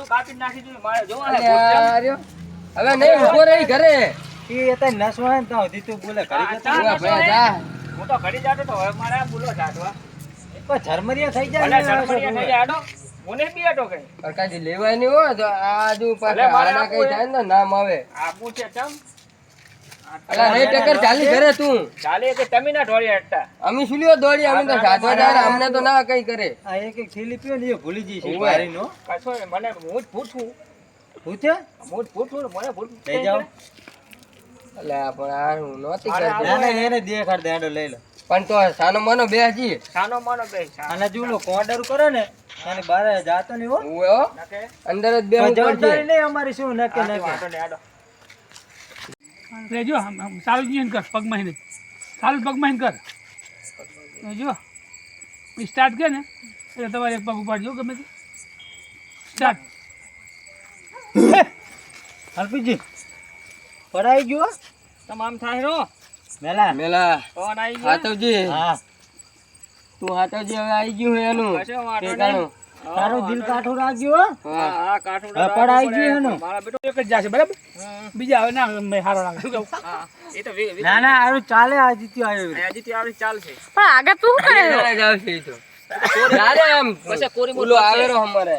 બધું કાપી નાખી દીધું મારે જોવા હવે નહીં ઉભો રહી ઘરે એ તો નસવા ને તો તું બોલે ઘડી હું તો ઘડી જાતો તો હવે મારે બોલો જાતવા ઝરમરિયા થઈ ભલે ઝરમરિયા થઈ જાય આડો મને બી આટો કઈ કાજી લેવાય નહીં હોય તો આજુ પાછા આડા કઈ થાય ને નામ આવે આપું છે ચમ અલા રે ટક્કર ચાલી ઘરે તું ચાલે કે તમે ના ઢોળી હટતા અમે શું લ્યો દોડી અમે તો સાધવા જાય અમને તો ના કઈ કરે આ એક થેલી પીઓ ને એ ભૂલી જઈ છે બારીનો કશો નહીં, મને હું જ પૂછું પૂછે હું જ પૂછું ને મને પૂછું લઈ જાઓ અલા પણ આ હું નહોતી અરે, કરતી ના ના એને દેખાડ દે આડો લઈ લો પણ તો સાનો માનો બે હજી સાનો માનો બે અને જો લો કોર્ડર કરે ને અને બહાર જાતો નહીં હો ઉવે હો નકે અંદર જ બે જવાબદારી નહીં અમારી શું નકે નકે આટો ને આડો રેજો સારું જ કર પગમાં હિને સારું પગમાં હિને કર જો સ્ટાર્ટ કે ને એટલે તમારે એક પગ ઉપાડજો ગમે તે સ્ટાર્ટ હલ્પીજી પડાઈ ગયો તમામ થાય રો મેલા મેલા કોણ આવી ગયો હાથવજી હા તું હાથવજી હવે આવી ગયું હે એનું કશો વાંધો ઠેકાણું. તારું દિલ કાઠું રાખજો હો. હા હા કાઠું હવે પડાઈ ગયું એનું મારા બેટો એક જ જશે બરાબર બીજા આવે ના સારો લાગે શું કહું હા એ તો ના ના આરું ચાલે આ જીત્યો આવ્યો હજી થી આવડી ચાલશે પણ આગળ તું કરે ઘરે જ આવશે ઈ તો. ત્યારે આમ પછી કોરી ઓલો આવેરો અમારે